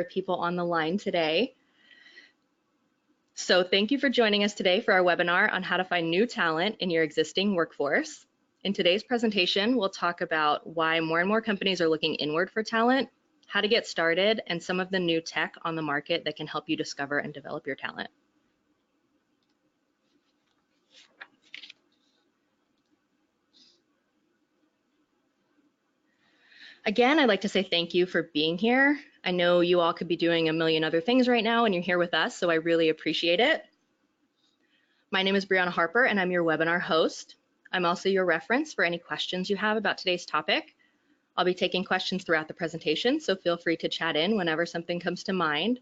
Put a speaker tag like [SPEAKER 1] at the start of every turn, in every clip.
[SPEAKER 1] people on the line today. So thank you for joining us today for our webinar on how to find new talent in your existing workforce. In today's presentation, we'll talk about why more and more companies are looking inward for talent, how to get started, and some of the new tech on the market that can help you discover and develop your talent. Again, I'd like to say thank you for being here. I know you all could be doing a million other things right now and you're here with us, so I really appreciate it. My name is Brianna Harper and I'm your webinar host. I'm also your reference for any questions you have about today's topic. I'll be taking questions throughout the presentation, so feel free to chat in whenever something comes to mind.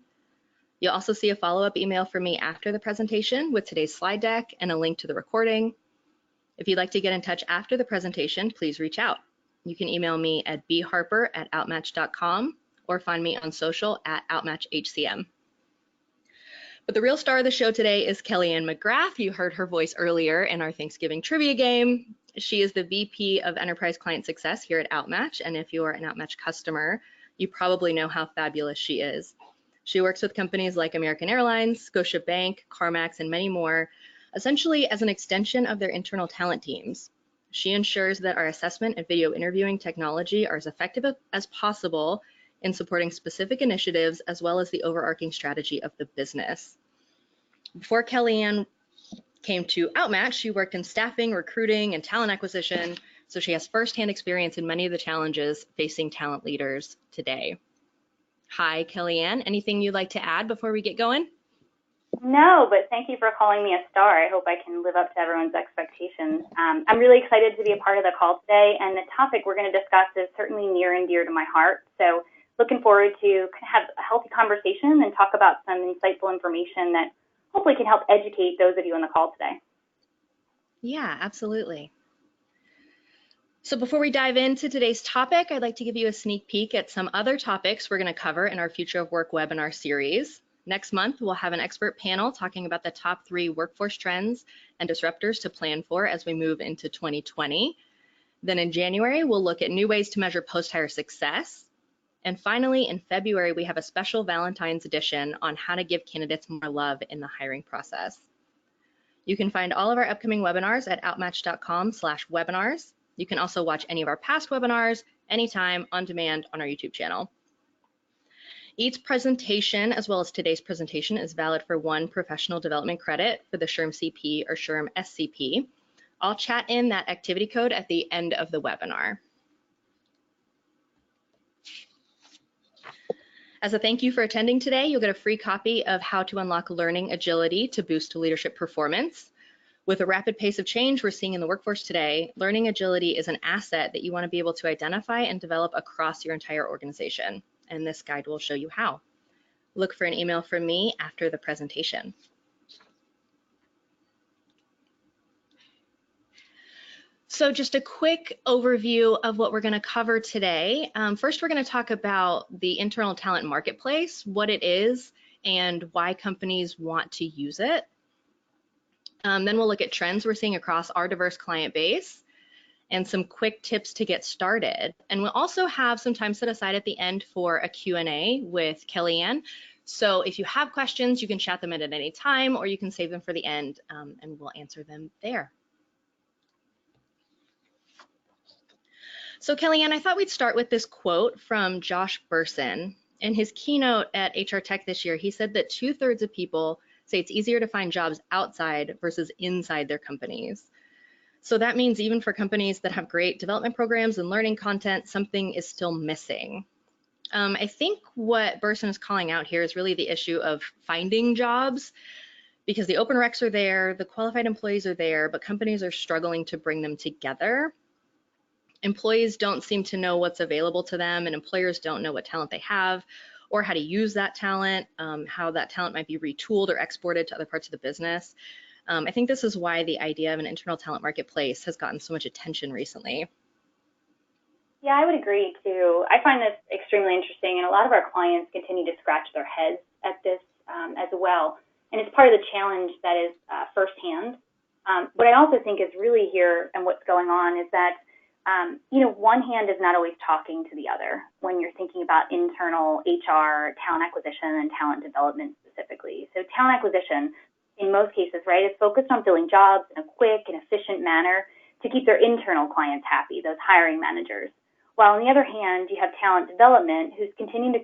[SPEAKER 1] You'll also see a follow-up email from me after the presentation with today's slide deck and a link to the recording. If you'd like to get in touch after the presentation, please reach out. You can email me at bharper@outmatch.com or find me on social at OutmatchHCM. But the real star of the show today is Kellyanne McGrath. You heard her voice earlier in our Thanksgiving trivia game. She is the VP of Enterprise Client Success here at Outmatch, and if you are an Outmatch customer, you probably know how fabulous she is. She works with companies like American Airlines, Scotiabank, CarMax, and many more, essentially as an extension of their internal talent teams. She ensures that our assessment and video interviewing technology are as effective as possible in supporting specific initiatives as well as the overarching strategy of the business. Before Kellyanne came to Outmatch, she worked in staffing, recruiting, and talent acquisition, so she has firsthand experience in many of the challenges facing talent leaders today. Hi, Kellyanne. Anything you'd like to add before we get going?
[SPEAKER 2] No, but thank you for calling me a star. I hope I can live up to everyone's expectations. I'm really excited to be a part of the call today, and the topic we're going to discuss is certainly near and dear to my heart. So looking forward to have a healthy conversation and talk about some insightful information that hopefully can help educate those of you on the call today.
[SPEAKER 1] Yeah, absolutely. So before we dive into today's topic, I'd like to give you a sneak peek at some other topics we're going to cover in our Future of Work webinar series. Next month, we'll have an expert panel talking about the top 3 workforce trends and disruptors to plan for as we move into 2020. Then in January, we'll look at new ways to measure post-hire success. And finally, in February, we have a special Valentine's edition on how to give candidates more love in the hiring process. You can find all of our upcoming webinars at outmatch.com/webinars. You can also watch any of our past webinars anytime on demand on our YouTube channel. Each presentation, as well as today's presentation, is valid for 1 professional development credit for the SHRM CP or SHRM SCP. I'll chat in that activity code at the end of the webinar. As a thank you for attending today, you'll get a free copy of How to Unlock Learning Agility to Boost Leadership Performance. With the rapid pace of change we're seeing in the workforce today, learning agility is an asset that you want to be able to identify and develop across your entire organization. And this guide will show you how. Look for an email from me after the presentation. So just a quick overview of what we're going to cover today. First, we're going to talk about the internal talent marketplace, what it is, and why companies want to use it. Then we'll look at trends we're seeing across our diverse client base and some quick tips to get started. And we'll also have some time set aside at the end for a Q&A with Kellyanne. So if you have questions, you can chat them in at any time, or you can save them for the end, and we'll answer them there. So Kellyanne, I thought we'd start with this quote from Josh Bersin. In his keynote at HR Tech this year, he said that 2/3 of people say it's easier to find jobs outside versus inside their companies. So that means even for companies that have great development programs and learning content, something is still missing. I think what Bersin is calling out here is really the issue of finding jobs, because the open recs are there, the qualified employees are there, but companies are struggling to bring them together. Employees don't seem to know what's available to them, and employers don't know what talent they have or how to use that talent, how that talent might be retooled or exported to other parts of the business. I think this is why the idea of an internal talent marketplace has gotten so much attention recently.
[SPEAKER 2] Yeah, I would agree too. I find this extremely interesting, and a lot of our clients continue to scratch their heads at this as well. And it's part of the challenge that is firsthand. What I also think is really here and what's going on is that one hand is not always talking to the other when you're thinking about internal HR, talent acquisition, and talent development specifically. So talent acquisition, in most cases, right, is focused on filling jobs in a quick and efficient manner to keep their internal clients happy, those hiring managers. While on the other hand, you have talent development, who's continues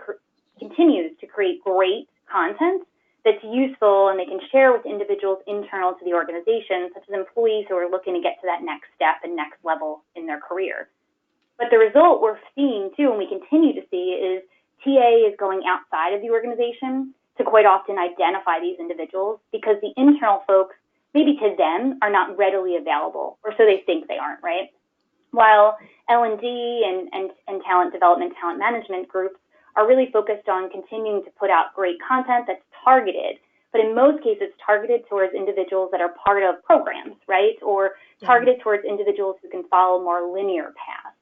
[SPEAKER 2] to create great content that's useful and they can share with individuals internal to the organization, such as employees who are looking to get to that next step and next level in their career. But the result we're seeing too, and we continue to see, is TA is going outside of the organization to quite often identify these individuals because the internal folks, maybe to them, are not readily available, or so they think they aren't, right? While L&D and talent development, talent management groups are really focused on continuing to put out great content that's targeted, but in most cases targeted towards individuals that are part of programs, right? Or targeted towards individuals who can follow more linear paths.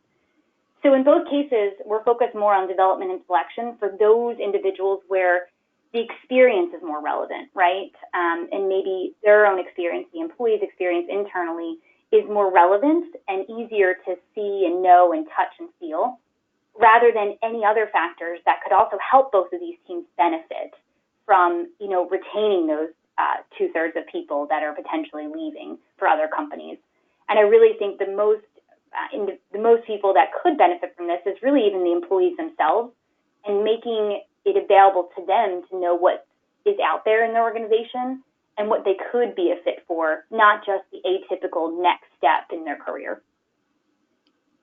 [SPEAKER 2] So in both cases, we're focused more on development and selection for those individuals where the experience is more relevant, right? And maybe their own experience, the employee's experience internally, is more relevant and easier to see and know and touch and feel, rather than any other factors that could also help both of these teams benefit from, retaining those 2/3 of people that are potentially leaving for other companies. And I really think the most people that could benefit from this is really even the employees themselves, and making it available to them to know what is out there in their organization and what they could be a fit for, not just the atypical next step in their career.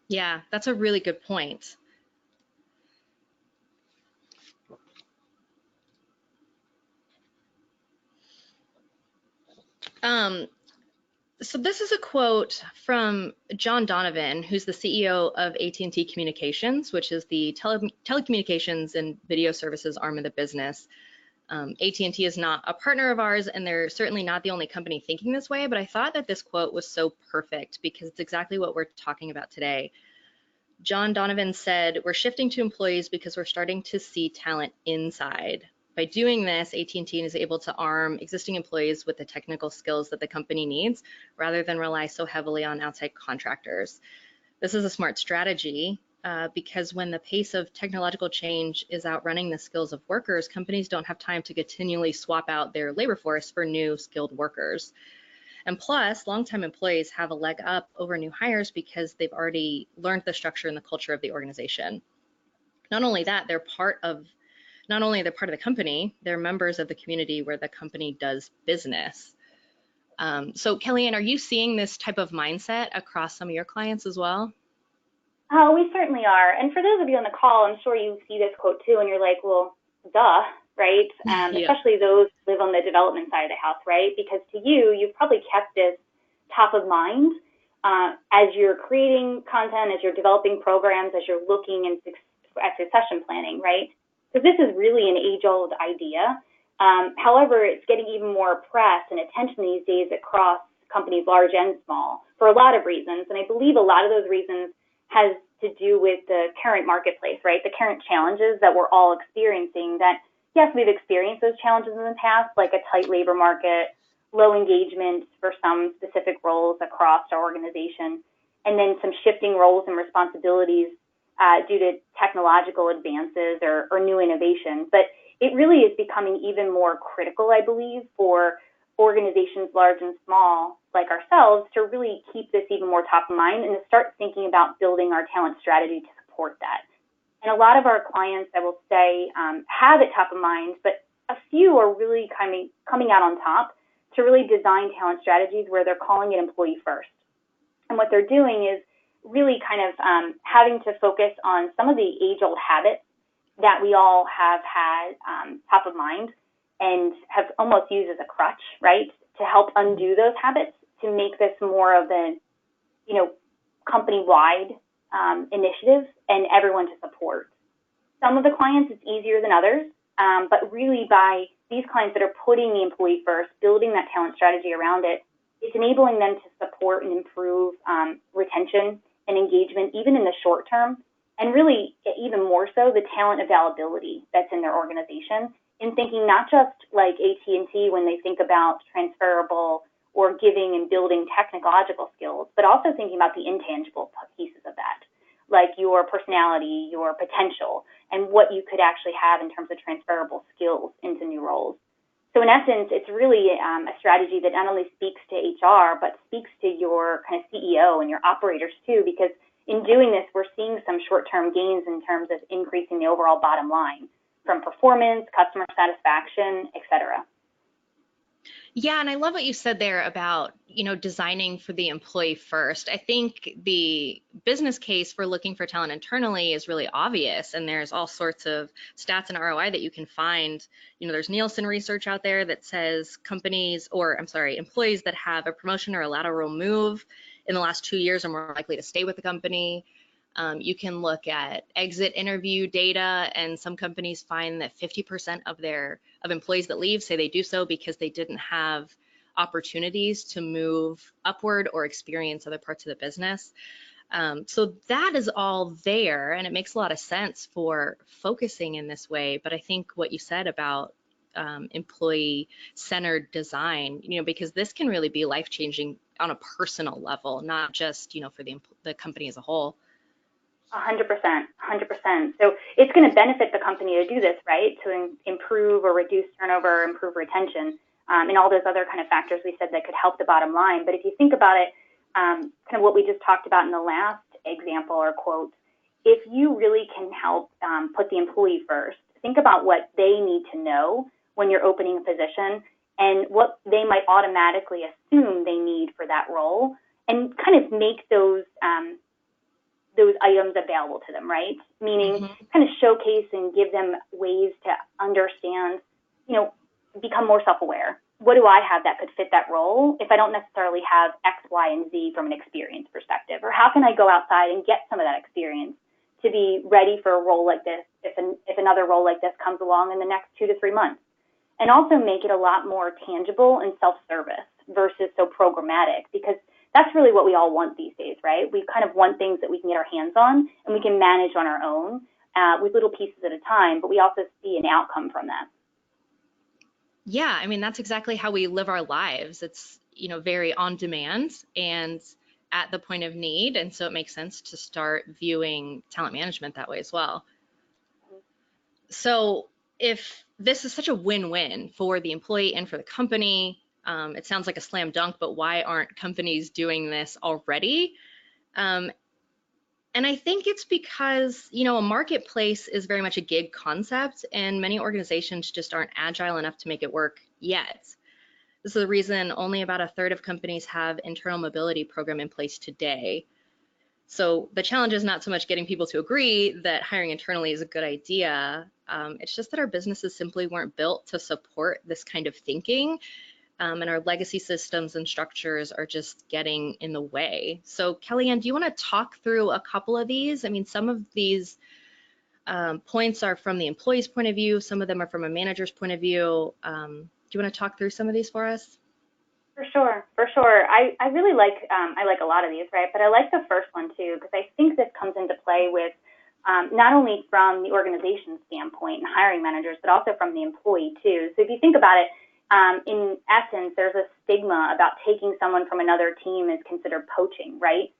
[SPEAKER 1] Yeah, that's a really good point. So this is a quote from John Donovan, who's the CEO of AT&T Communications, which is the telecommunications and video services arm of the business. AT&T is not a partner of ours, and they're certainly not the only company thinking this way, but I thought that this quote was so perfect because it's exactly what we're talking about today. John Donovan said, "We're shifting to employees because we're starting to see talent inside. By doing this, AT&T is able to arm existing employees with the technical skills that the company needs rather than rely so heavily on outside contractors." This is a smart strategy because when the pace of technological change is outrunning the skills of workers, companies don't have time to continually swap out their labor force for new skilled workers. And plus, longtime employees have a leg up over new hires because they've already learned the structure and the culture of the organization. Not only that, they're part of the company, they're members of the community where the company does business. So Kellyanne, are you seeing this type of mindset across some of your clients as well?
[SPEAKER 2] Oh, we certainly are. And for those of you on the call, I'm sure you see this quote too, and you're like, well, duh, right?
[SPEAKER 1] Yeah.
[SPEAKER 2] Especially those who live on the development side of the house, right? Because to you, you've probably kept this top of mind as you're creating content, as you're developing programs, as you're looking at succession planning, right? Because this is really an age-old idea. However, it's getting even more press and attention these days across companies large and small for a lot of reasons. And I believe a lot of those reasons has to do with the current marketplace, right? The current challenges that we're all experiencing that, yes, we've experienced those challenges in the past, like a tight labor market, low engagement for some specific roles across our organization, and then some shifting roles and responsibilities due to technological advances or new innovation. But it really is becoming even more critical, I believe, for organizations large and small like ourselves to really keep this even more top of mind and to start thinking about building our talent strategy to support that. And a lot of our clients, I will say, have it top of mind, but a few are really coming out on top to really design talent strategies where they're calling it employee first. And what they're doing is really kind of having to focus on some of the age-old habits that we all have had top of mind and have almost used as a crutch, right, to help undo those habits, to make this more of a, company-wide initiative and everyone to support. Some of the clients, it's easier than others, but really by these clients that are putting the employee first, building that talent strategy around it, it's enabling them to support and improve retention and engagement, even in the short term, and really even more so the talent availability that's in their organization, in thinking not just like AT&T when they think about transferable or giving and building technological skills, but also thinking about the intangible pieces of that, like your personality, your potential, and what you could actually have in terms of transferable skills into new roles. So in essence, it's really a strategy that not only speaks to HR, but speaks to your kind of CEO and your operators too, because in doing this, we're seeing some short-term gains in terms of increasing the overall bottom line from performance, customer satisfaction, et cetera.
[SPEAKER 1] Yeah, and I love what you said there about, designing for the employee first. I think the business case for looking for talent internally is really obvious, and there's all sorts of stats and ROI that you can find. There's Nielsen research out there that says employees that have a promotion or a lateral move in the last 2 years are more likely to stay with the company. You can look at exit interview data, and some companies find that 50% of employees that leave say they do so because they didn't have opportunities to move upward or experience other parts of the business. So that is all there, and it makes a lot of sense for focusing in this way. But I think what you said about employee-centered design, because this can really be life-changing on a personal level, not just, for the company as a whole.
[SPEAKER 2] 100%, 100%. So it's going to benefit the company to do this, right? To improve or reduce turnover, improve retention, and all those other kind of factors we said that could help the bottom line. But if you think about it, kind of what we just talked about in the last example or quote, if you really can help put the employee first, think about what they need to know when you're opening a position and what they might automatically assume they need for that role, and kind of make those items available to them, right? Meaning kind of showcase and give them ways to understand, become more self-aware. What do I have that could fit that role if I don't necessarily have X, Y, and Z from an experience perspective? Or how can I go outside and get some of that experience to be ready for a role like this if another role like this comes along in the next 2 to 3 months? And also make it a lot more tangible and self-service versus so programmatic, because that's really what we all want these days, right? We kind of want things that we can get our hands on and we can manage on our own with little pieces at a time, but we also see an outcome from that.
[SPEAKER 1] Yeah, I mean, that's exactly how we live our lives. It's, very on demand and at the point of need. And so it makes sense to start viewing talent management that way as well. So if this is such a win-win for the employee and for the company, it sounds like a slam dunk, but why aren't companies doing this already? And I think it's because, a marketplace is very much a gig concept, and many organizations just aren't agile enough to make it work yet. This is the reason only about 1/3 of companies have internal mobility program in place today. So the challenge is not so much getting people to agree that hiring internally is a good idea. It's just that our businesses simply weren't built to support this kind of thinking. And our legacy systems and structures are just getting in the way. So Kellyanne, do you want to talk through a couple of these? I mean, some of these points are from the employee's point of view. Some of them are from a manager's point of view. Do you want to talk through some of these for us?
[SPEAKER 2] For sure, for sure. I really like a lot of these, right? But I like the first one too, because I think this comes into play with not only from the organization standpoint and hiring managers, but also from the employee too. So if you think about it, in essence, there's a stigma about taking someone from another team is considered poaching, right?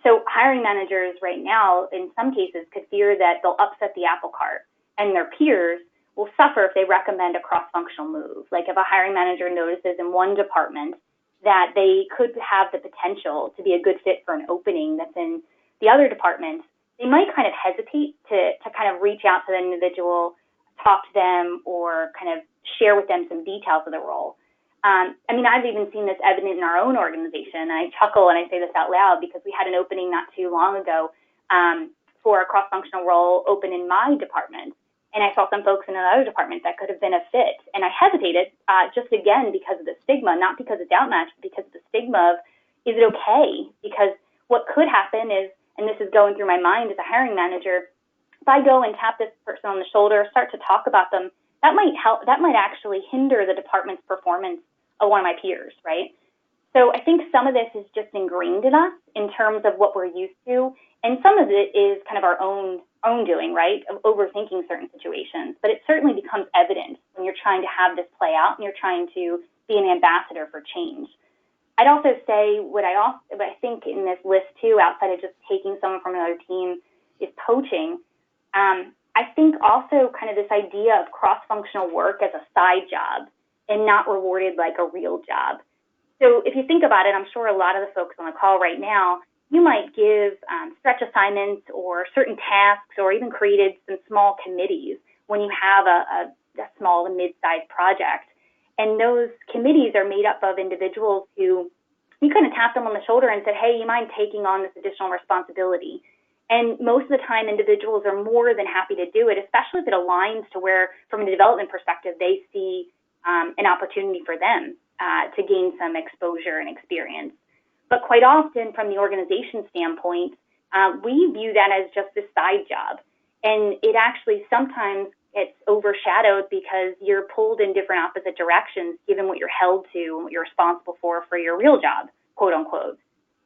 [SPEAKER 2] So hiring managers right now, in some cases, could fear that they'll upset the apple cart, and their peers will suffer if they recommend a cross-functional move. Like if a hiring manager notices in one department that they could have the potential to be a good fit for an opening that's in the other department, they might kind of hesitate to kind of reach out to the individual, talk to them, or kind of share with them some details of the role. I mean, I've even seen this evident in our own organization. I chuckle and I say this out loud because we had an opening not too long ago for a cross-functional role open in my department. And I saw some folks in another department that could have been a fit. And I hesitated just again because of the stigma, not because it's outmatched, but because of the stigma of, is it okay? Because what could happen is, and this is going through my mind as a hiring manager, if I go and tap this person on the shoulder, start to talk about them, that might actually hinder the department's performance of one of my peers, right? So I think some of this is just ingrained in us in terms of what we're used to, and some of it is kind of our own doing, right, of overthinking certain situations. But it certainly becomes evident when you're trying to have this play out and you're trying to be an ambassador for change. I'd also say what I think in this list too, outside of just taking someone from another team, is poaching. I think also kind of this idea of cross-functional work as a side job and not rewarded like a real job. So if you think about it, I'm sure a lot of the folks on the call right now, you might give stretch assignments or certain tasks or even created some small committees when you have a small and mid-sized project. And those committees are made up of individuals who you kind of tap them on the shoulder and said, hey, you mind taking on this additional responsibility? And most of the time, individuals are more than happy to do it, especially if it aligns to where, from a development perspective, they see an opportunity for them to gain some exposure and experience. But quite often, from the organization standpoint, we view that as just a side job. And it actually sometimes gets overshadowed because you're pulled in different opposite directions given what you're held to and what you're responsible for your real job, quote unquote.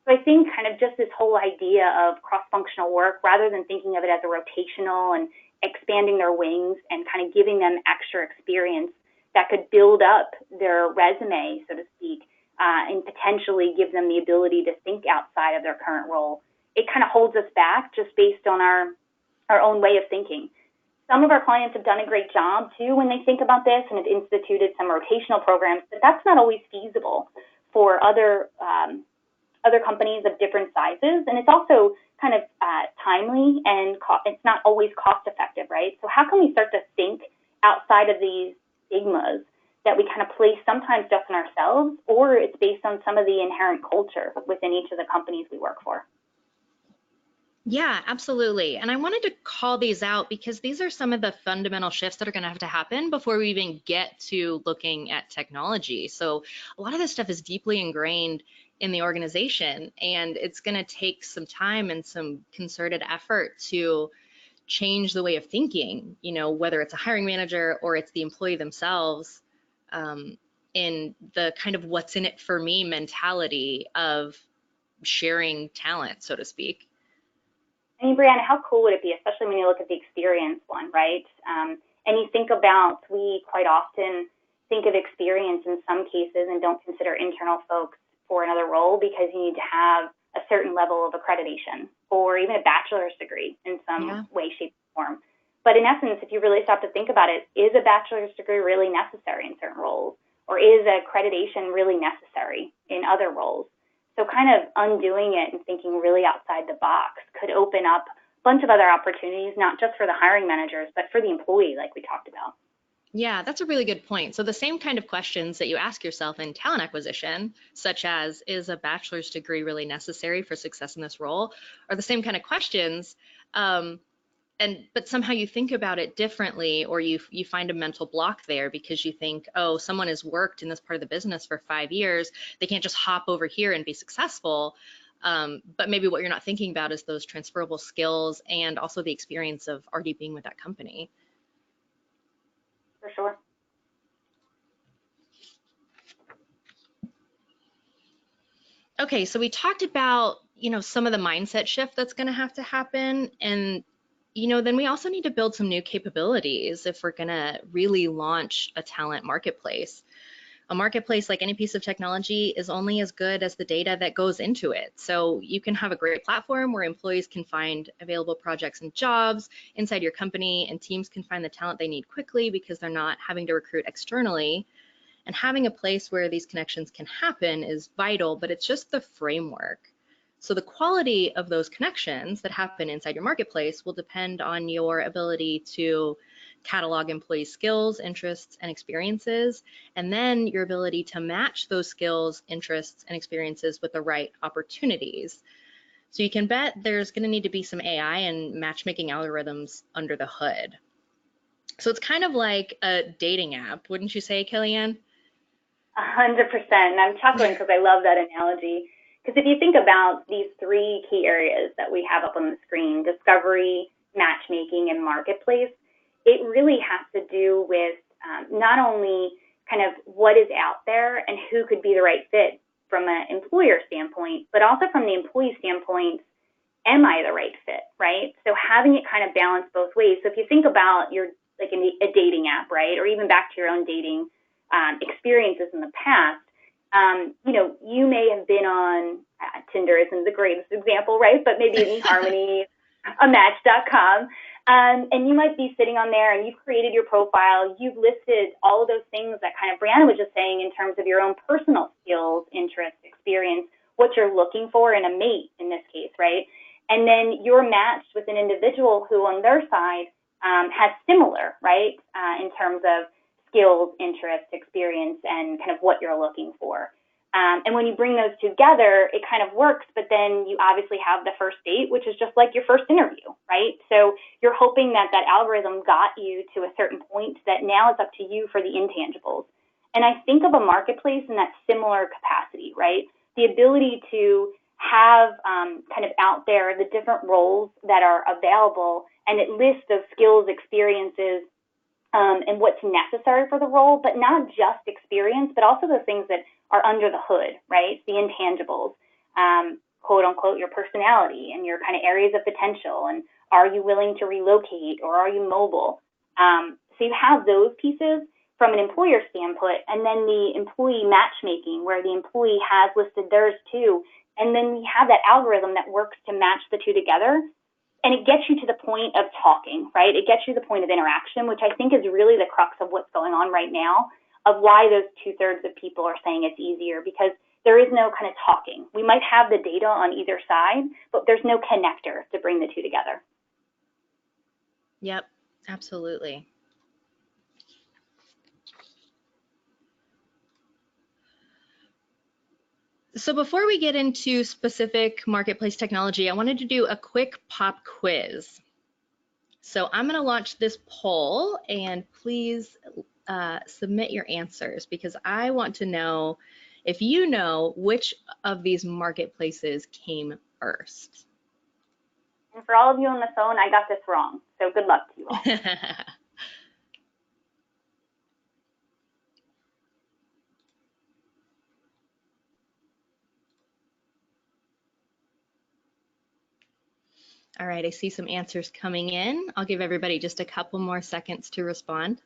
[SPEAKER 2] So I think kind of just this whole idea of cross-functional work, rather than thinking of it as a rotational and expanding their wings and kind of giving them extra experience that could build up their resume, so to speak, and potentially give them the ability to think outside of their current role. It kind of holds us back just based on our own way of thinking. Some of our clients have done a great job, too, when they think about this and have instituted some rotational programs, but that's not always feasible for other companies of different sizes, and it's also kind of timely, and it's not always cost-effective, right? So how can we start to think outside of these stigmas that we kind of place sometimes just on ourselves, or it's based on some of the inherent culture within each of the companies we work for?
[SPEAKER 1] Yeah, absolutely. And I wanted to call these out because these are some of the fundamental shifts that are going to have to happen before we even get to looking at technology. So a lot of this stuff is deeply ingrained in the organization, and it's going to take some time and some concerted effort to change the way of thinking, whether it's a hiring manager or it's the employee themselves, in the kind of what's in it for me mentality of sharing talent, so to speak.
[SPEAKER 2] I mean, Brianna, how cool would it be, especially when you look at the experience one, right? And you think about, we quite often think of experience in some cases and don't consider internal folks for another role because you need to have a certain level of accreditation or even a bachelor's degree in some way, shape, or form. But in essence, if you really stop to think about it, is a bachelor's degree really necessary in certain roles? Or is accreditation really necessary in other roles? So kind of undoing it and thinking really outside the box could open up a bunch of other opportunities, not just for the hiring managers, but for the employee, like we talked about.
[SPEAKER 1] Yeah, that's a really good point. So the same kind of questions that you ask yourself in talent acquisition, such as, is a bachelor's degree really necessary for success in this role, are the same kind of questions. But somehow you think about it differently, or you find a mental block there because you think, oh, someone has worked in this part of the business for 5 years, they can't just hop over here and be successful. But maybe what you're not thinking about is those transferable skills and also the experience of already being with that company.
[SPEAKER 2] For sure.
[SPEAKER 1] Okay, so we talked about, some of the mindset shift that's going to have to happen, and then we also need to build some new capabilities if we're going to really launch a talent marketplace. A marketplace, like any piece of technology, is only as good as the data that goes into it. So you can have a great platform where employees can find available projects and jobs inside your company, and teams can find the talent they need quickly because they're not having to recruit externally. And having a place where these connections can happen is vital, but it's just the framework. So the quality of those connections that happen inside your marketplace will depend on your ability to catalog employee skills, interests, and experiences, and then your ability to match those skills, interests, and experiences with the right opportunities. So you can bet there's going to need to be some AI and matchmaking algorithms under the hood. So it's kind of like a dating app, wouldn't you say, Kellyanne?
[SPEAKER 2] 100%. And I'm chuckling because I love that analogy. Because if you think about these three key areas that we have up on the screen, discovery, matchmaking, and marketplace, it really has to do with not only kind of what is out there and who could be the right fit from an employer standpoint, but also from the employee standpoint, am I the right fit, right? So having it kind of balance both ways. So if you think about your, like a dating app, right, or even back to your own dating experiences in the past, You may have been on Tinder isn't the greatest example, right? But maybe an eHarmony, a Match.com. And you might be sitting on there and you've created your profile. You've listed all of those things that kind of Brianna was just saying in terms of your own personal skills, interests, experience, what you're looking for in a mate in this case, right? And then you're matched with an individual who on their side has similar, right, in terms of skills, interests, experience, and kind of what you're looking for. And when you bring those together, it kind of works, but then you obviously have the first date, which is just like your first interview, right? So you're hoping that that algorithm got you to a certain point that now it's up to you for the intangibles. And I think of a marketplace in that similar capacity, right? The ability to have kind of out there the different roles that are available, and it lists those skills, experiences, and what's necessary for the role, but not just experience, but also the things that are under the hood, right? The intangibles, quote unquote, your personality and your kind of areas of potential, and are you willing to relocate or are you mobile? So you have those pieces from an employer standpoint, and then the employee matchmaking where the employee has listed theirs too, and then we have that algorithm that works to match the two together. And it gets you to the point of talking, right? It gets you to the point of interaction, which I think is really the crux of what's going on right now, of why those 2/3 of people are saying it's easier, because there is no kind of talking. We might have the data on either side, but there's no connector to bring the two together.
[SPEAKER 1] Yep, absolutely. So before we get into specific marketplace technology, I wanted to do a quick pop quiz. So I'm going to launch this poll, and please submit your answers, because I want to know if you know which of these marketplaces came first.
[SPEAKER 2] And for all of you on the phone, I got this wrong, so good luck to you all.
[SPEAKER 1] All right, I see some answers coming in. I'll give everybody just a couple more seconds to respond.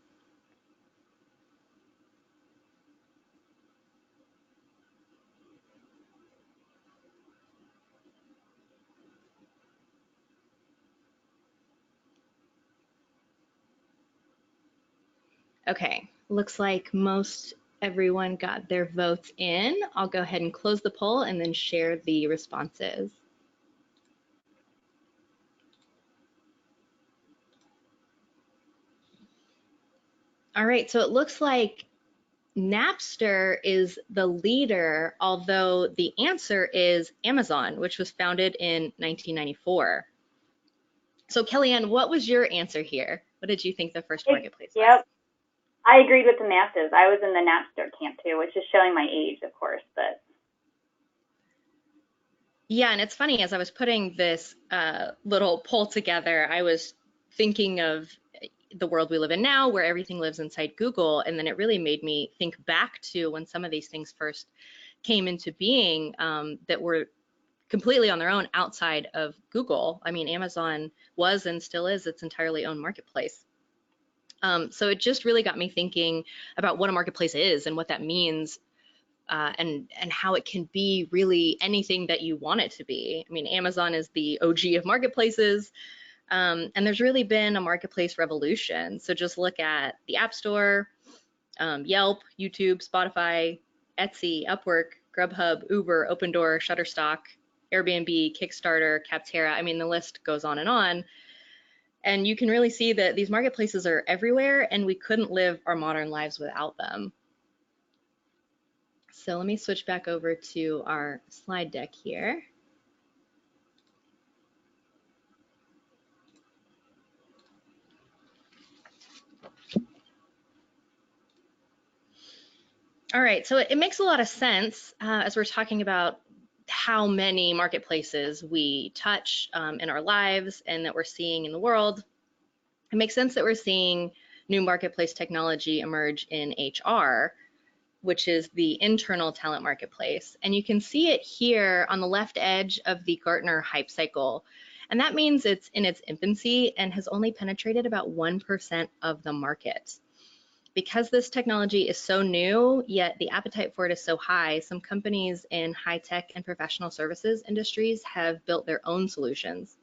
[SPEAKER 1] Okay, looks like most everyone got their votes in. I'll go ahead and close the poll and then share the responses. All right, so it looks like Napster is the leader, although the answer is Amazon, which was founded in 1994. So Kellyanne, what was your answer here? What did you think the first marketplace was?
[SPEAKER 2] Yep, I agreed with the masses. I was in the Napster camp too, which is showing my age, of course, but.
[SPEAKER 1] Yeah, and it's funny, as I was putting this little poll together, I was thinking of the world we live in now, where everything lives inside Google, and then it really made me think back to when some of these things first came into being, that were completely on their own outside of Google. I mean, Amazon was and still is its entirely own marketplace. So it just really got me thinking about what a marketplace is and what that means, and how it can be really anything that you want it to be. I mean, Amazon is the OG of marketplaces, and there's really been a marketplace revolution. So just look at the App Store, Yelp, YouTube, Spotify, Etsy, Upwork, Grubhub, Uber, Opendoor, Shutterstock, Airbnb, Kickstarter, Capterra. I mean, the list goes on. And you can really see that these marketplaces are everywhere, and we couldn't live our modern lives without them. So let me switch back over to our slide deck here. All right, so it makes a lot of sense as we're talking about how many marketplaces we touch in our lives and that we're seeing in the world. It makes sense that we're seeing new marketplace technology emerge in HR, which is the internal talent marketplace. And you can see it here on the left edge of the Gartner hype cycle. And that means it's in its infancy and has only penetrated about 1% of the market. Because this technology is so new, yet the appetite for it is so high, some companies in high tech and professional services industries have built their own solutions.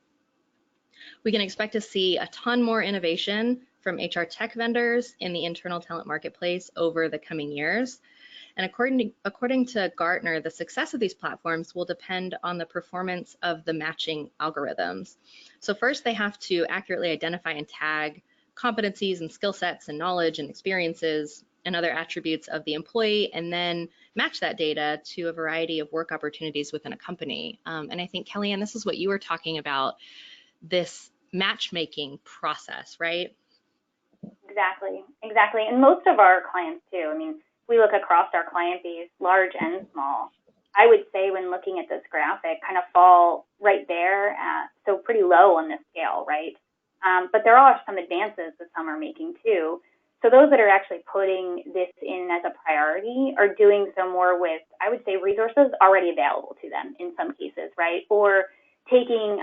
[SPEAKER 1] We can expect to see a ton more innovation from HR tech vendors in the internal talent marketplace over the coming years. And according to Gartner, the success of these platforms will depend on the performance of the matching algorithms. So first, they have to accurately identify and tag competencies and skill sets and knowledge and experiences and other attributes of the employee, and then match that data to a variety of work opportunities within a company. And I think, Kellyanne, this is what you were talking about, this matchmaking process, right?
[SPEAKER 2] Exactly, exactly. And most of our clients too, I mean, we look across our client base, large and small. I would say when looking at this graphic, kind of fall right there at, so pretty low on this scale, right? But there are some advances that some are making too. So those that are actually putting this in as a priority are doing so more with, I would say, resources already available to them in some cases, right? Or taking,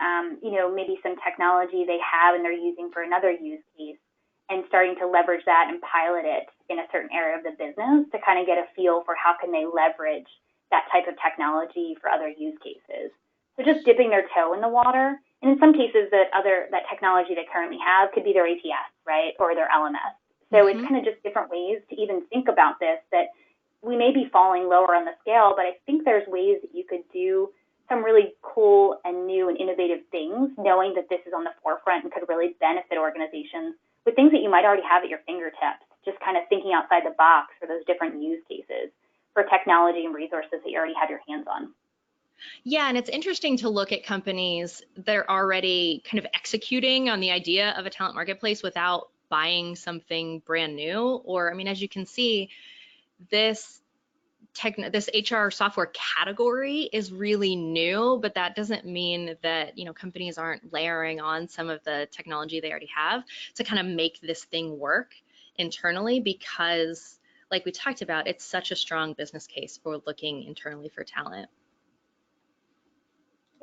[SPEAKER 2] maybe some technology they have and they're using for another use case and starting to leverage that and pilot it in a certain area of the business to kind of get a feel for how can they leverage that type of technology for other use cases. So just dipping their toe in the water. And in some cases, that technology they currently have could be their ATS, right, or their LMS. So it's kind of just different ways to even think about this, that we may be falling lower on the scale, but I think there's ways that you could do some really cool and new and innovative things, knowing that this is on the forefront and could really benefit organizations with things that you might already have at your fingertips, just kind of thinking outside the box for those different use cases for technology and resources that you already have your hands on.
[SPEAKER 1] Yeah, and it's interesting to look at companies that are already kind of executing on the idea of a talent marketplace without buying something brand new. Or, I mean, as you can see, this HR software category is really new, but that doesn't mean that, companies aren't layering on some of the technology they already have to kind of make this thing work internally, because like we talked about, it's such a strong business case for looking internally for talent.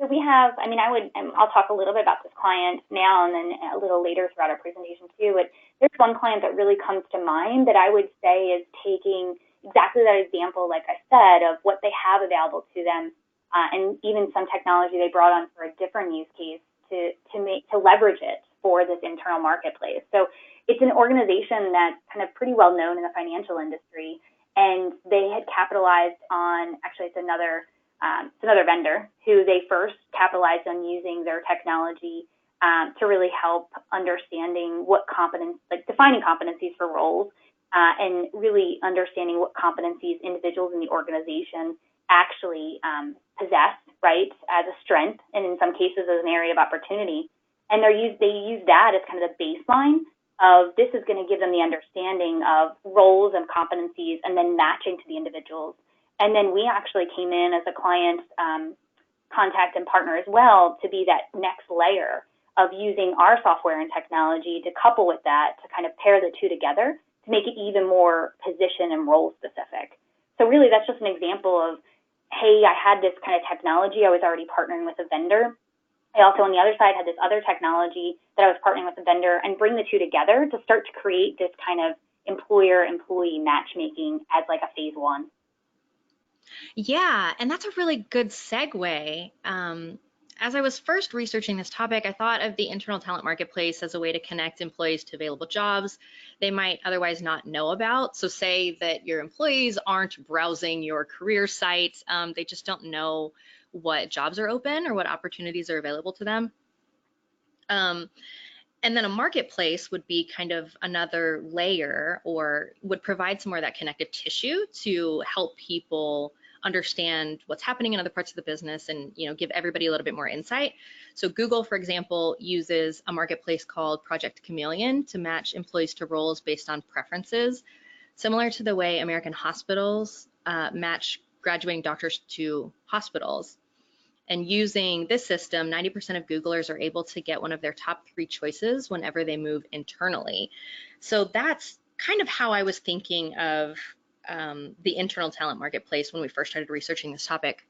[SPEAKER 2] So we have, I'll talk a little bit about this client now and then a little later throughout our presentation too, but there's one client that really comes to mind that I would say is taking exactly that example, like I said, of what they have available to them, and even some technology they brought on for a different use case to leverage it for this internal marketplace. So it's an organization that's kind of pretty well known in the financial industry, and they had capitalized on, actually it's another vendor who they first capitalized on using their technology to really help understanding what defining competencies for roles, and really understanding what competencies individuals in the organization actually possess, right, as a strength, and in some cases as an area of opportunity. And they use that as kind of the baseline of this is going to give them the understanding of roles and competencies and then matching to the individuals. And then we actually came in as a client contact and partner as well to be that next layer of using our software and technology to couple with that to kind of pair the two together to make it even more position and role specific. So really that's just an example of, hey, I had this kind of technology, I was already partnering with a vendor. I also on the other side had this other technology that I was partnering with a vendor, and bring the two together to start to create this kind of employer-employee matchmaking as like a phase one.
[SPEAKER 1] Yeah, and that's a really good segue. As I was first researching this topic, I thought of the internal talent marketplace as a way to connect employees to available jobs they might otherwise not know about. So say that your employees aren't browsing your career site, they just don't know what jobs are open or what opportunities are available to them. And then a marketplace would be kind of another layer, or would provide some more of that connective tissue to help people understand what's happening in other parts of the business and give everybody a little bit more insight. So Google, for example, uses a marketplace called Project Chameleon to match employees to roles based on preferences, similar to the way American hospitals match graduating doctors to hospitals. And using this system, 90% of Googlers are able to get one of their top 3 choices whenever they move internally. So that's kind of how I was thinking of the internal talent marketplace when we first started researching this topic.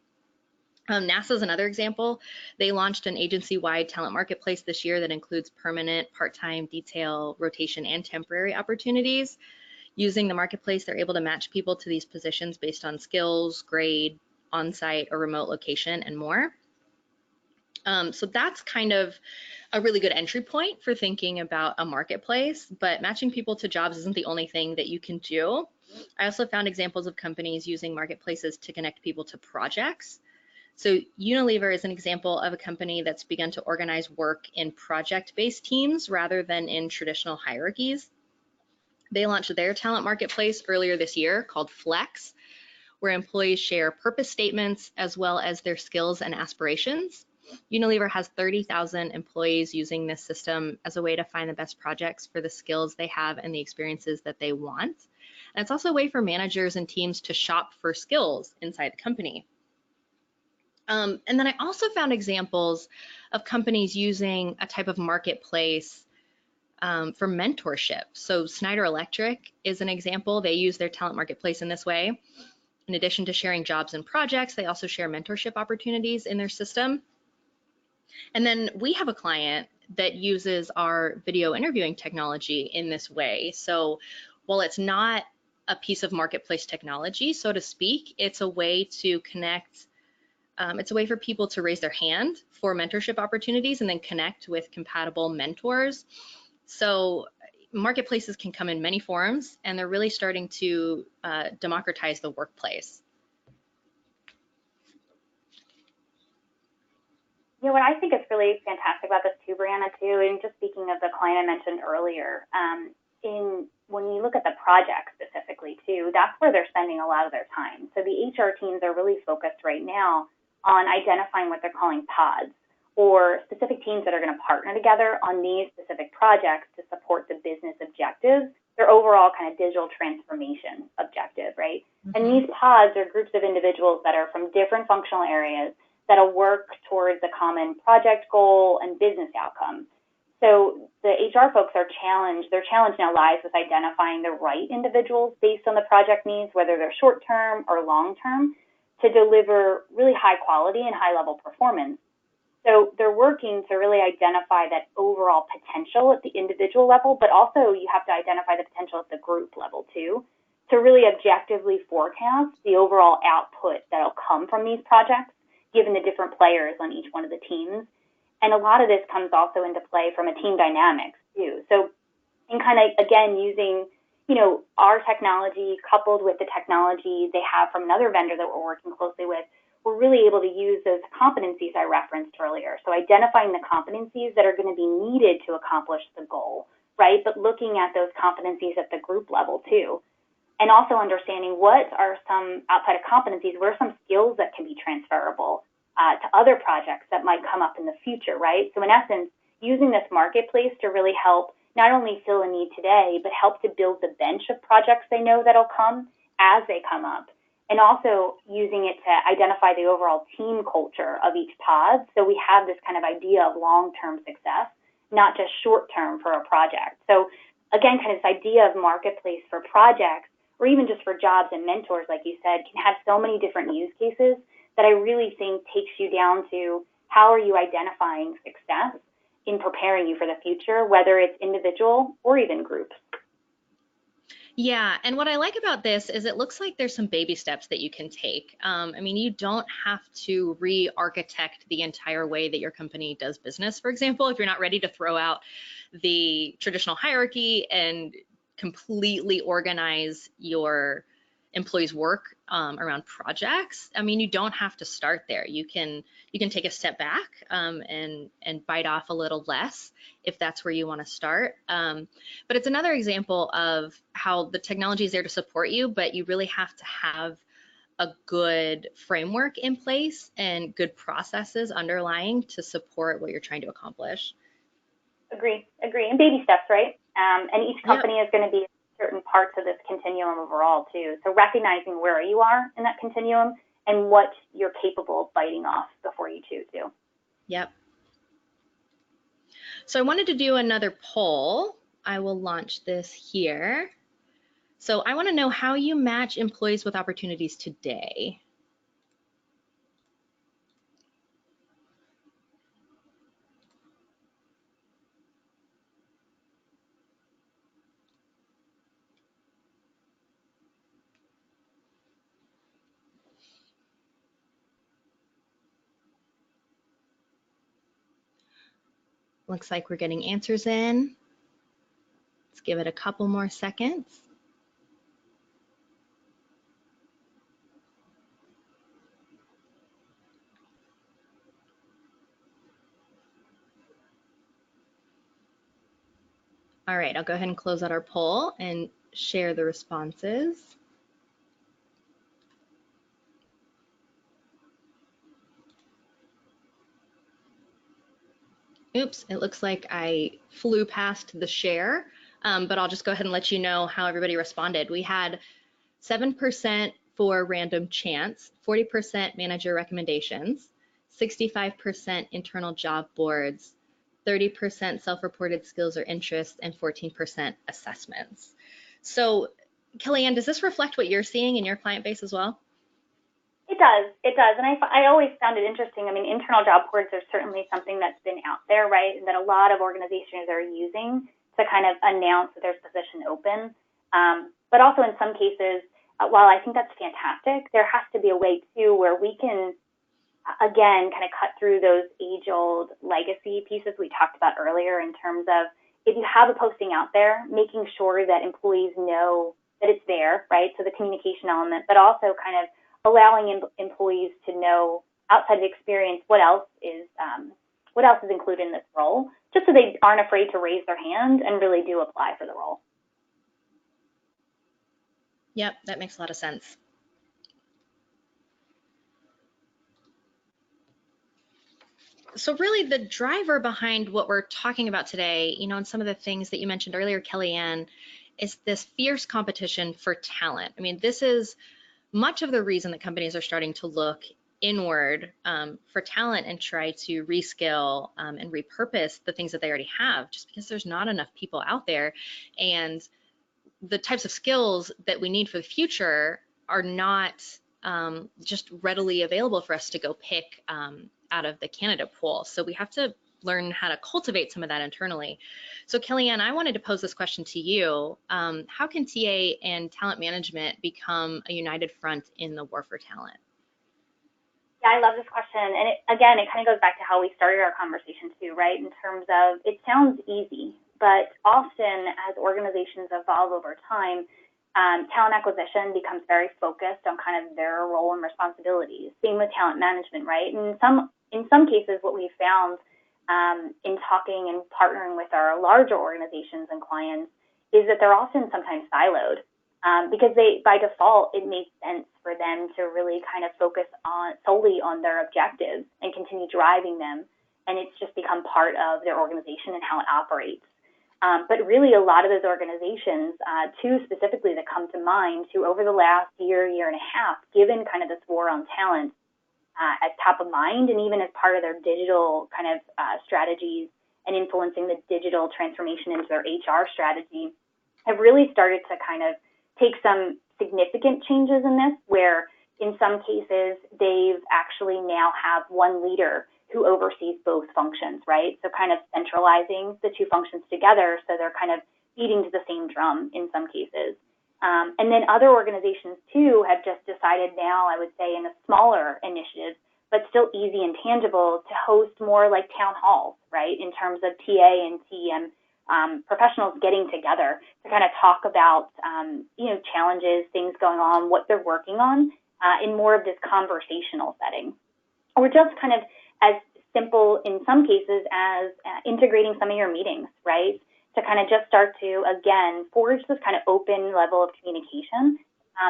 [SPEAKER 1] NASA is another example. They launched an agency-wide talent marketplace this year that includes permanent, part-time, detail, rotation, and temporary opportunities. Using the marketplace, they're able to match people to these positions based on skills, grade, on-site or remote location, and more. So that's kind of a really good entry point for thinking about a marketplace, but matching people to jobs isn't the only thing that you can do. I also found examples of companies using marketplaces to connect people to projects. So Unilever is an example of a company that's begun to organize work in project-based teams rather than in traditional hierarchies. They launched their talent marketplace earlier this year called Flex, where employees share purpose statements as well as their skills and aspirations. Unilever has 30,000 employees using this system as a way to find the best projects for the skills they have and the experiences that they want. And it's also a way for managers and teams to shop for skills inside the company. And then I also found examples of companies using a type of marketplace for mentorship. So Schneider Electric is an example. They use their talent marketplace in this way. In addition to sharing jobs and projects, they also share mentorship opportunities in their system. And then we have a client that uses our video interviewing technology in this way. So while it's not a piece of marketplace technology, so to speak, it's a way to connect. It's a way for people to raise their hand for mentorship opportunities and then connect with compatible mentors. So marketplaces can come in many forms, and they're really starting to democratize the workplace.
[SPEAKER 2] Yeah, what I think is really fantastic about this too, Brianna, too, and just speaking of the client I mentioned earlier, when you look at the project specifically too, that's where they're spending a lot of their time. So the HR teams are really focused right now on identifying what they're calling pods, or specific teams that are going to partner together on these specific projects to support the business objectives, their overall kind of digital transformation objective, right? Mm-hmm. And these pods are groups of individuals that are from different functional areas that'll work towards a common project goal and business outcome. So the HR folks are challenged. Their challenge now lies with identifying the right individuals based on the project needs, whether they're short-term or long-term, to deliver really high quality and high-level performance. So they're working to really identify that overall potential at the individual level, but also you have to identify the potential at the group level too, to really objectively forecast the overall output that'll come from these projects, given the different players on each one of the teams. And a lot of this comes also into play from a team dynamics too. So in kind of, again, using, our technology coupled with the technology they have from another vendor that we're working closely with, we're really able to use those competencies I referenced earlier. So identifying the competencies that are going to be needed to accomplish the goal, right? But looking at those competencies at the group level too. And also understanding what are some, outside of competencies, what are some skills that can be transferable to other projects that might come up in the future, right? So in essence, using this marketplace to really help not only fill a need today, but help to build the bench of projects they know that'll come as they come up. And also using it to identify the overall team culture of each pod. So we have this kind of idea of long-term success, not just short-term for a project. So again, kind of this idea of marketplace for projects, or even just for jobs and mentors, like you said, can have so many different use cases that I really think takes you down to how are you identifying success in preparing you for the future, whether it's individual or even groups.
[SPEAKER 1] Yeah, and what I like about this is it looks like there's some baby steps that you can take. You don't have to re-architect the entire way that your company does business, for example, if you're not ready to throw out the traditional hierarchy and completely organize your employees' work around projects. You don't have to start there. You can take a step back and bite off a little less if that's where you want to start. But it's another example of how the technology is there to support you, but you really have to have a good framework in place and good processes underlying to support what you're trying to accomplish.
[SPEAKER 2] Agree. And baby steps, right? And each company is going to be certain parts of this continuum overall too. So recognizing where you are in that continuum and what you're capable of biting off before you choose to.
[SPEAKER 1] Yep. So I wanted to do another poll. I will launch this here. So I want to know how you match employees with opportunities today. Looks like we're getting answers in. Let's give it a couple more seconds. All right, I'll go ahead and close out our poll and share the responses. Oops, it looks like I flew past the share, but I'll just go ahead and let you know how everybody responded. We had 7% for random chance, 40% manager recommendations, 65% internal job boards, 30% self-reported skills or interests, and 14% assessments. So, Kellyanne, does this reflect what you're seeing in your client base as well?
[SPEAKER 2] It does. And I always found it interesting. I mean, internal job boards are certainly something that's been out there, right? And that a lot of organizations are using to kind of announce that there's a position open. But also in some cases, while I think that's fantastic, there has to be a way too where we can, again, kind of cut through those age-old legacy pieces we talked about earlier in terms of if you have a posting out there, making sure that employees know that it's there, right? So the communication element, but also kind of allowing employees to know outside of experience what else is included in this role, just so they aren't afraid to raise their hand and really do apply for the role.
[SPEAKER 1] Yep, that makes a lot of sense. So really the driver behind what we're talking about today, and some of the things that you mentioned earlier, Kellyanne, is this fierce competition for talent. I mean, this is much of the reason that companies are starting to look inward for talent and try to reskill and repurpose the things that they already have, just because there's not enough people out there. And the types of skills that we need for the future are not just readily available for us to go pick out of the candidate pool. So we have to learn how to cultivate some of that internally. So Kellyanne, I wanted to pose this question to you. How can TA and talent management become a united front in the war for talent?
[SPEAKER 2] Yeah, I love this question. And it kind of goes back to how we started our conversation too, right? In terms of, it sounds easy, but often as organizations evolve over time, talent acquisition becomes very focused on kind of their role and responsibilities. Same with talent management, right? And in some cases, what we've found in talking and partnering with our larger organizations and clients is that they're often sometimes siloed because by default, it makes sense for them to really kind of focus solely on their objectives and continue driving them. And it's just become part of their organization and how it operates. But really, a lot of those organizations, two specifically that come to mind, who over the last year and a half, given kind of this war on talent as top of mind, and even as part of their digital kind of strategies and influencing the digital transformation into their HR strategy, have really started to kind of take some significant changes in this, where in some cases they've actually now have one leader who oversees both functions, right? So kind of centralizing the two functions together so they're kind of beating to the same drum in some cases. And then other organizations too have just decided now, I would say in a smaller initiative, but still easy and tangible, to host more like town halls, right? In terms of TA and TM professionals getting together to kind of talk about, challenges, things going on, what they're working on in more of this conversational setting. Or just kind of as simple in some cases as integrating some of your meetings, right? To kind of just start to, again, forge this kind of open level of communication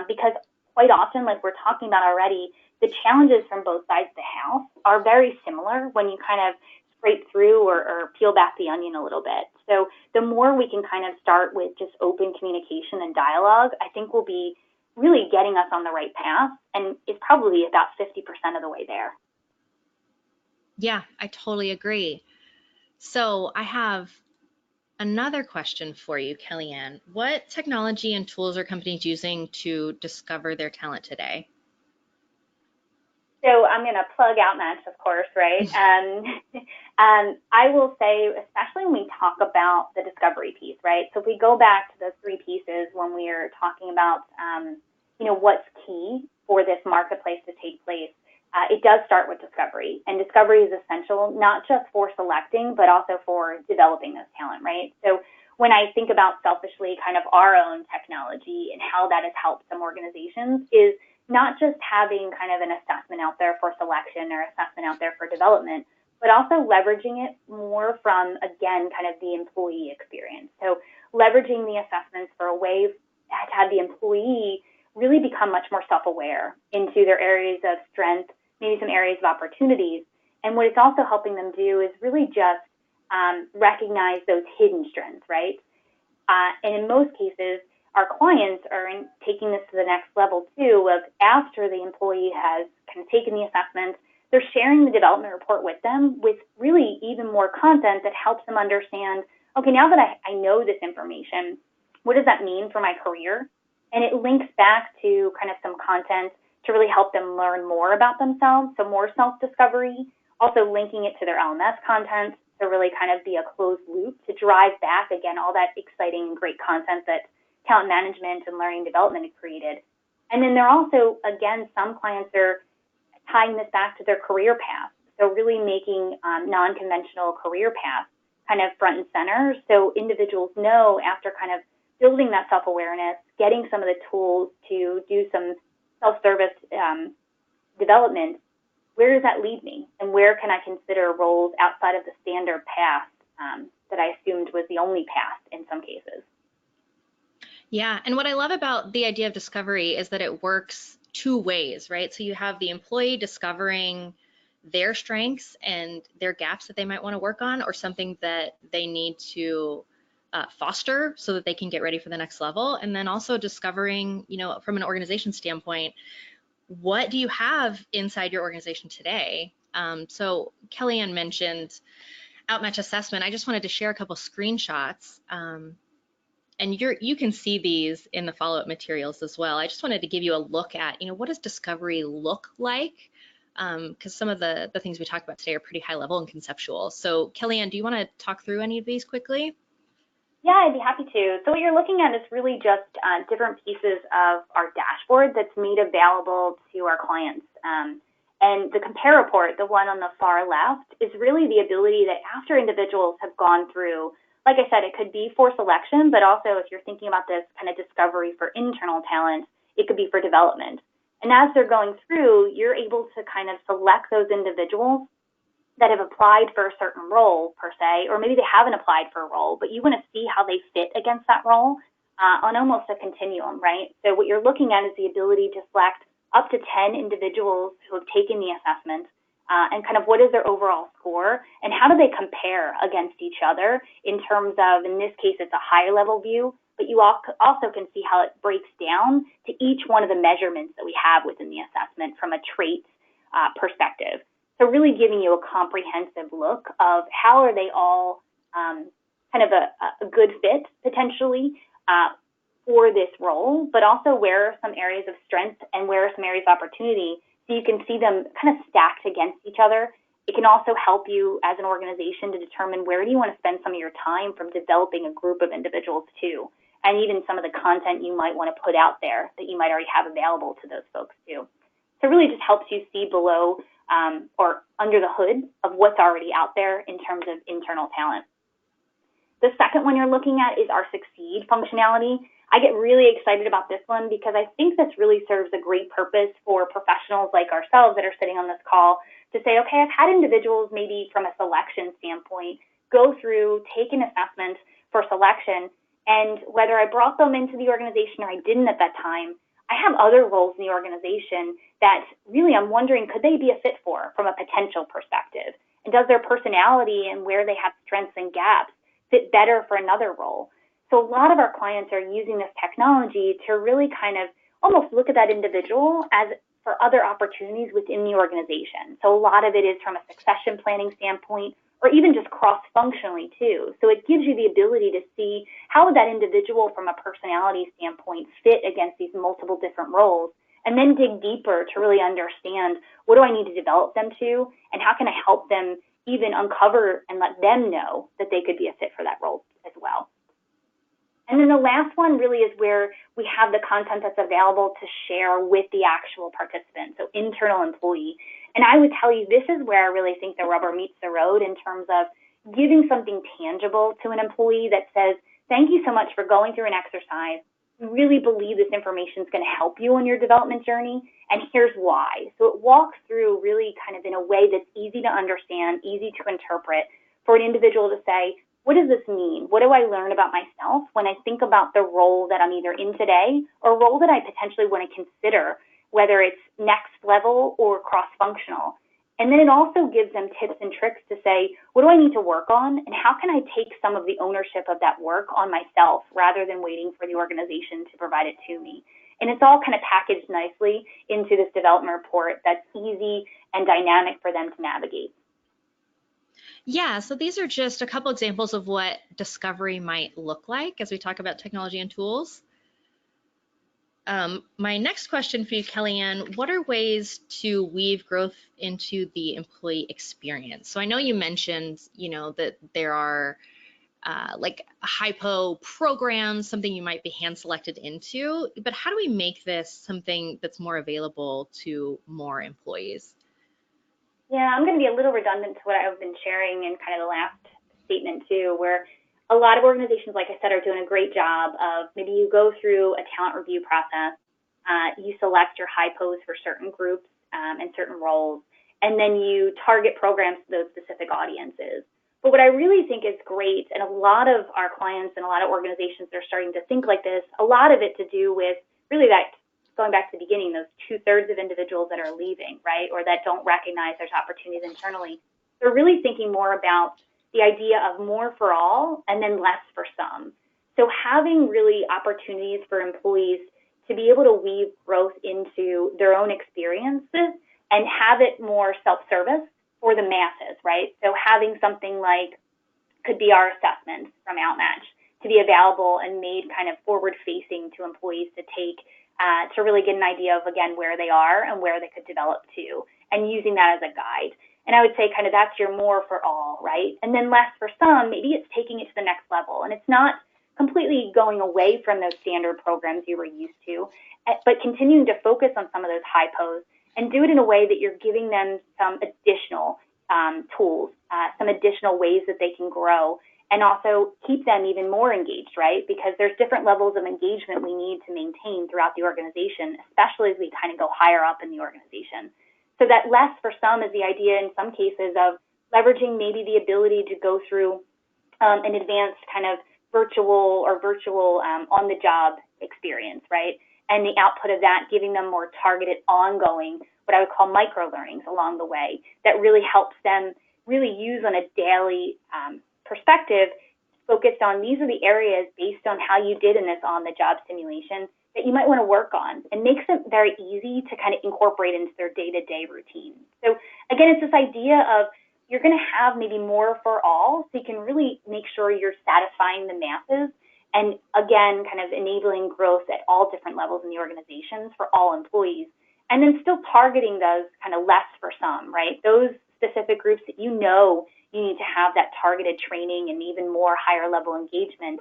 [SPEAKER 2] because quite often, like we're talking about already, the challenges from both sides of the house are very similar when you kind of scrape through or peel back the onion a little bit. So the more we can kind of start with just open communication and dialogue, I think will be really getting us on the right path, and it's probably about 50% of the way there.
[SPEAKER 1] Yeah, I totally agree. So I have another question for you, Kellyanne. What technology and tools are companies using to discover their talent today?
[SPEAKER 2] So I'm going to plug Outmatch, of course, right? I will say, especially when we talk about the discovery piece, right? So if we go back to those three pieces when we are talking about, what's key for this marketplace to take place, it does start with discovery, and discovery is essential not just for selecting, but also for developing this talent, right? So when I think about selfishly kind of our own technology and how that has helped some organizations is not just having kind of an assessment out there for selection or assessment out there for development, but also leveraging it more from, again, kind of the employee experience. So leveraging the assessments for a way to have the employee really become much more self-aware into their areas of strength, maybe some areas of opportunities. And what it's also helping them do is really just recognize those hidden strengths, right? And in most cases, our clients are taking this to the next level too, of after the employee has kind of taken the assessment, they're sharing the development report with them with really even more content that helps them understand, okay, now that I know this information, what does that mean for my career? And it links back to kind of some content to really help them learn more about themselves, so more self-discovery, also linking it to their LMS content to really kind of be a closed loop to drive back, again, all that exciting and great content that talent management and learning development have created. And then there are also, again, some clients are tying this back to their career path, so really making non-conventional career paths kind of front and center, so individuals know after kind of building that self-awareness, getting some of the tools to do some self-service development, where does that lead me? And where can I consider roles outside of the standard path that I assumed was the only path in some cases?
[SPEAKER 1] Yeah, and what I love about the idea of discovery is that it works two ways, right? So you have the employee discovering their strengths and their gaps that they might want to work on, or something that they need to foster so that they can get ready for the next level. And then also discovering, from an organization standpoint, what do you have inside your organization today? So Kellyanne mentioned Outmatch assessment. I just wanted to share a couple screenshots. And you can see these in the follow-up materials as well. I just wanted to give you a look at, what does discovery look like? Because some of the things we talked about today are pretty high level and conceptual. So Kellyanne, do you want to talk through any of these quickly?
[SPEAKER 2] Yeah, I'd be happy to. So what you're looking at is really just different pieces of our dashboard that's made available to our clients. And the compare report, the one on the far left, is really the ability that after individuals have gone through, like I said, it could be for selection, but also if you're thinking about this kind of discovery for internal talent, it could be for development. And as they're going through, you're able to kind of select those individuals that have applied for a certain role per se, or maybe they haven't applied for a role, but you want to see how they fit against that role on almost a continuum, right? So what you're looking at is the ability to select up to 10 individuals who have taken the assessment and kind of what is their overall score and how do they compare against each other in terms of, in this case, it's a higher level view, but you also can see how it breaks down to each one of the measurements that we have within the assessment from a trait perspective. So really giving you a comprehensive look of how are they all kind of a good fit potentially for this role, but also where are some areas of strength and where are some areas of opportunity, so you can see them kind of stacked against each other. It can also help you as an organization to determine where do you want to spend some of your time from developing a group of individuals too, and even some of the content you might want to put out there that you might already have available to those folks too. So it really just helps you see below or under the hood of what's already out there in terms of internal talent. The second one you're looking at is our Succeed functionality. I get really excited about this one because I think this really serves a great purpose for professionals like ourselves that are sitting on this call to say, okay, I've had individuals maybe from a selection standpoint go through, take an assessment for selection, and whether I brought them into the organization or I didn't at that time, I have other roles in the organization that really I'm wondering, could they be a fit for from a potential perspective? And does their personality and where they have strengths and gaps fit better for another role? So a lot of our clients are using this technology to really kind of almost look at that individual as for other opportunities within the organization. So a lot of it is from a succession planning standpoint, or even just cross-functionally too. So it gives you the ability to see how would that individual from a personality standpoint fit against these multiple different roles, and then dig deeper to really understand what do I need to develop them to, and how can I help them even uncover and let them know that they could be a fit for that role as well. And then the last one really is where we have the content that's available to share with the actual participant, so internal employee. And I would tell you, this is where I really think the rubber meets the road in terms of giving something tangible to an employee that says, thank you so much for going through an exercise. We really believe this information is going to help you on your development journey, and here's why. So it walks through really kind of in a way that's easy to understand, easy to interpret for an individual to say, what does this mean? What do I learn about myself when I think about the role that I'm either in today or a role that I potentially want to consider, whether it's next level or cross-functional? And then it also gives them tips and tricks to say, what do I need to work on, and how can I take some of the ownership of that work on myself rather than waiting for the organization to provide it to me? And it's all kind of packaged nicely into this development report that's easy and dynamic for them to navigate.
[SPEAKER 1] Yeah, so these are just a couple examples of what discovery might look like as we talk about technology and tools. My next question for you, Kellyanne, what are ways to weave growth into the employee experience? So I know you mentioned, that there are like hypo programs, something you might be hand selected into, but how do we make this something that's more available to more employees?
[SPEAKER 2] Yeah, I'm going to be a little redundant to what I've been sharing in kind of the last statement too, where a lot of organizations, like I said, are doing a great job of maybe you go through a talent review process, you select your hypos for certain groups and certain roles, and then you target programs to those specific audiences. But what I really think is great, and a lot of our clients and a lot of organizations are starting to think like this, a lot of it to do with really that, going back to the beginning, those 2/3 of individuals that are leaving, right, or that don't recognize there's opportunities internally. They're really thinking more about the idea of more for all and then less for some. So having really opportunities for employees to be able to weave growth into their own experiences and have it more self-service for the masses, right? So having something like could be our assessments from Outmatch to be available and made kind of forward-facing to employees to take to really get an idea of, again, where they are and where they could develop to, and using that as a guide. And I would say kind of that's your more for all, right? And then less for some, maybe it's taking it to the next level. And it's not completely going away from those standard programs you were used to, but continuing to focus on some of those hypos and do it in a way that you're giving them some additional tools, some additional ways that they can grow, and also keep them even more engaged, right? Because there's different levels of engagement we need to maintain throughout the organization, especially as we kind of go higher up in the organization. So that less for some is the idea in some cases of leveraging maybe the ability to go through an advanced kind of virtual on-the-job experience, right? And the output of that giving them more targeted, ongoing, what I would call micro-learnings along the way that really helps them really use on a daily perspective, focused on these are the areas based on how you did in this on-the-job simulation that you might want to work on, and makes it very easy to kind of incorporate into their day-to-day routine. So again, it's this idea of you're going to have maybe more for all, so you can really make sure you're satisfying the masses, and again, kind of enabling growth at all different levels in the organizations for all employees, and then still targeting those kind of less for some, right? Those specific groups that you know you need to have that targeted training and even more higher level engagement,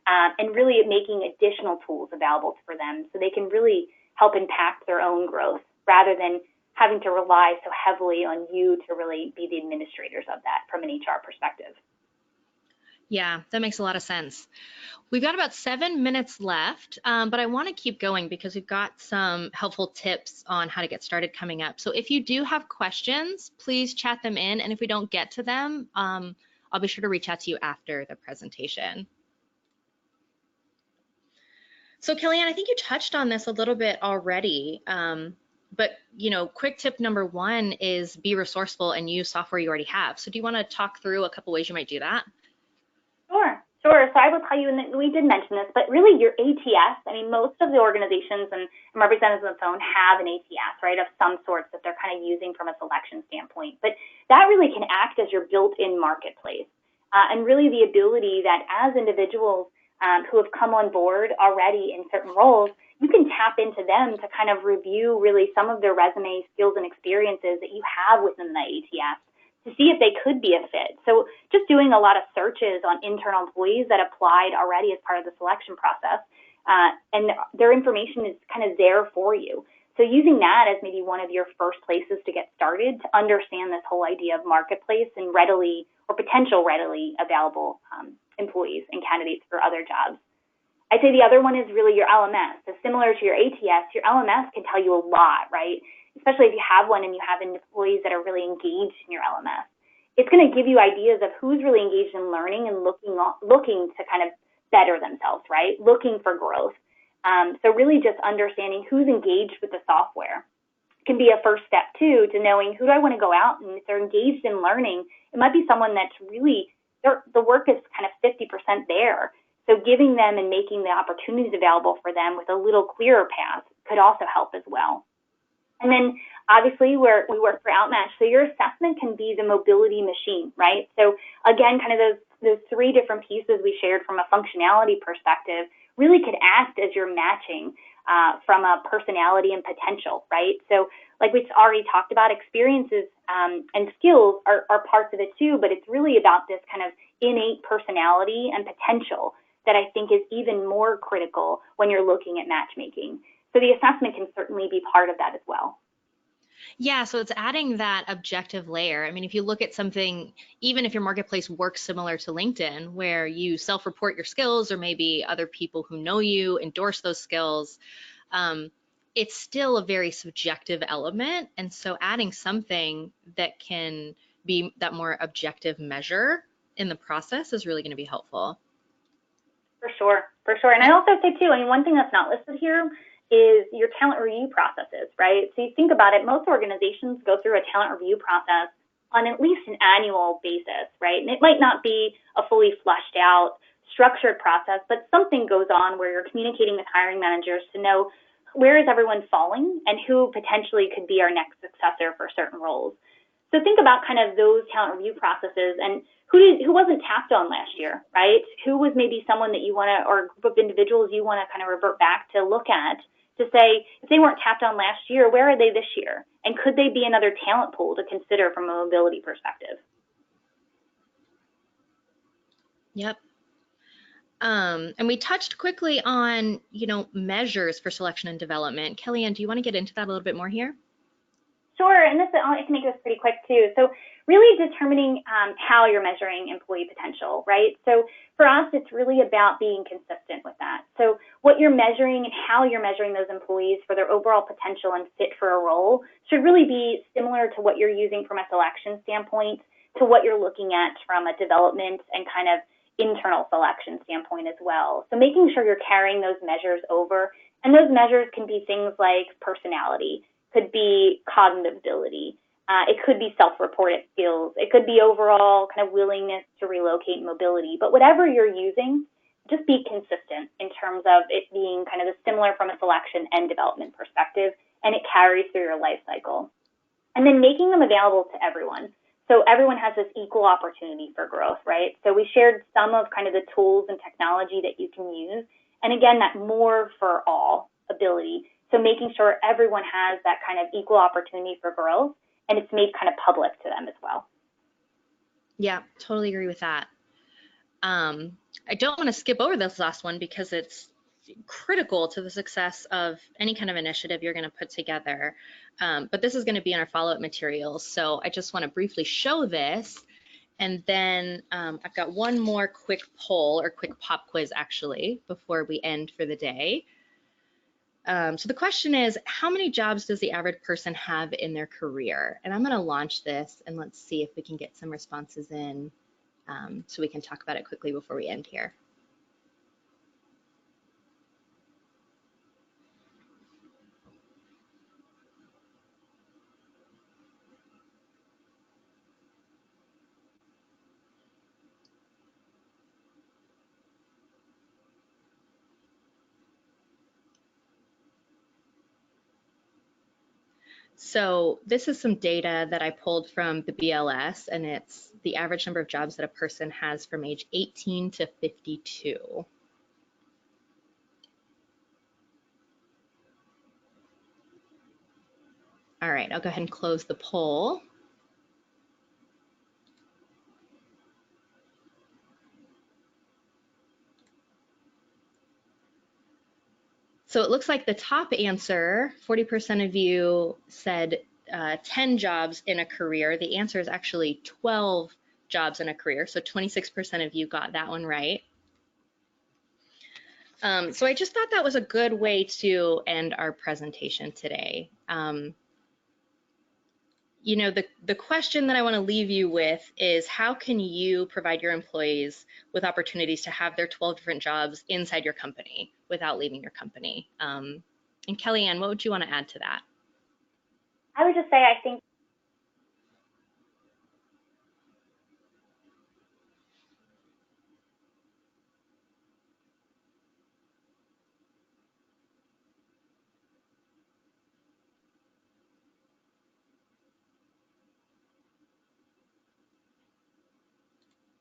[SPEAKER 2] and really making additional tools available for them so they can really help impact their own growth rather than having to rely so heavily on you to really be the administrators of that from an HR perspective.
[SPEAKER 1] Yeah, that makes a lot of sense. We've got about 7 minutes left, but I want to keep going because we've got some helpful tips on how to get started coming up. So if you do have questions, please chat them in, and if we don't get to them, I'll be sure to reach out to you after the presentation. So Kellyanne, I think you touched on this a little bit already, but quick tip number one is be resourceful and use software you already have. So do you want to talk through a couple ways you might do that?
[SPEAKER 2] Sure. So I will tell you, and we did mention this, but really your ATS, I mean, most of the organizations and representatives on the phone have an ATS, right, of some sorts that they're kind of using from a selection standpoint. But that really can act as your built-in marketplace. And really the ability that as individuals who have come on board already in certain roles, you can tap into them to kind of review really some of their resume skills and experiences that you have within the ATS, to see if they could be a fit. So just doing a lot of searches on internal employees that applied already as part of the selection process, and their information is kind of there for you. So using that as maybe one of your first places to get started to understand this whole idea of marketplace and readily or potential readily available employees and candidates for other jobs. I'd say the other one is really your LMS. So similar to your ATS, your LMS can tell you a lot, right? Especially if you have one and you have employees that are really engaged in your LMS. It's going to give you ideas of who's really engaged in learning and looking to kind of better themselves, right? Looking for growth. So really just understanding who's engaged with the software can be a first step too to knowing who do I want to go out, and if they're engaged in learning, it might be someone that's really, the work is kind of 50% there. So giving them and making the opportunities available for them with a little clearer path could also help as well. And then obviously we work for Outmatch, so your assessment can be the mobility machine, right? So again, kind of those three different pieces we shared from a functionality perspective really could act as your matching from a personality and potential, right? So like we already talked about, experiences and skills are parts of it too, but it's really about this kind of innate personality and potential that I think is even more critical when you're looking at matchmaking. So the assessment can certainly be part of that as well.
[SPEAKER 1] Yeah, so it's adding that objective layer. I mean, if you look at something, even if your marketplace works similar to LinkedIn, where you self-report your skills or maybe other people who know you endorse those skills, it's still a very subjective element. And so adding something that can be that more objective measure in the process is really going to be helpful.
[SPEAKER 2] For sure, for sure. And I also say too, I mean, one thing that's not listed here is your talent review processes, right? So you think about it, most organizations go through a talent review process on at least an annual basis, right? And it might not be a fully fleshed out, structured process, but something goes on where you're communicating with hiring managers to know where is everyone falling and who potentially could be our next successor for certain roles. So think about kind of those talent review processes and who wasn't tapped on last year, right? Who was maybe someone that you want to, or a group of individuals you want to kind of revert back to look at to say, if they weren't tapped on last year, where are they this year? And could they be another talent pool to consider from a mobility perspective?
[SPEAKER 1] Yep. And we touched quickly on, measures for selection and development. Kellyanne, do you want to get into that a little bit more here?
[SPEAKER 2] Sure, and I can make this pretty quick too. So really determining how you're measuring employee potential, right? So for us, it's really about being consistent with that. So what you're measuring and how you're measuring those employees for their overall potential and fit for a role should really be similar to what you're using from a selection standpoint to what you're looking at from a development and kind of internal selection standpoint as well. So making sure you're carrying those measures over, and those measures can be things like personality, could be cognitive ability, it could be self-reported skills, it could be overall kind of willingness to relocate and mobility. But whatever you're using, just be consistent in terms of it being kind of similar from a selection and development perspective, and it carries through your life cycle. And then making them available to everyone. So everyone has this equal opportunity for growth, right? So we shared some of kind of the tools and technology that you can use. And again, that more for all ability. So making sure everyone has that kind of equal opportunity for growth, and it's made kind of public to them as well.
[SPEAKER 1] Yeah, totally agree with that. I don't want to skip over this last one because it's critical to the success of any kind of initiative you're going to put together. But this is going to be in our follow-up materials. So I just want to briefly show this. And then I've got one more quick poll or quick pop quiz actually before we end for the day. So the question is, how many jobs does the average person have in their career? And I'm going to launch this and let's see if we can get some responses in so we can talk about it quickly before we end here. So this is some data that I pulled from the BLS, and it's the average number of jobs that a person has from age 18 to 52. All right, I'll go ahead and close the poll. So it looks like the top answer, 40% of you said 10 jobs in a career. The answer is actually 12 jobs in a career. So 26% of you got that one right. So I just thought that was a good way to end our presentation today. You know, the question that I want to leave you with is how can you provide your employees with opportunities to have their 12 different jobs inside your company without leaving your company? And Kellyanne, what would you want to add to that?
[SPEAKER 2] I would just say I think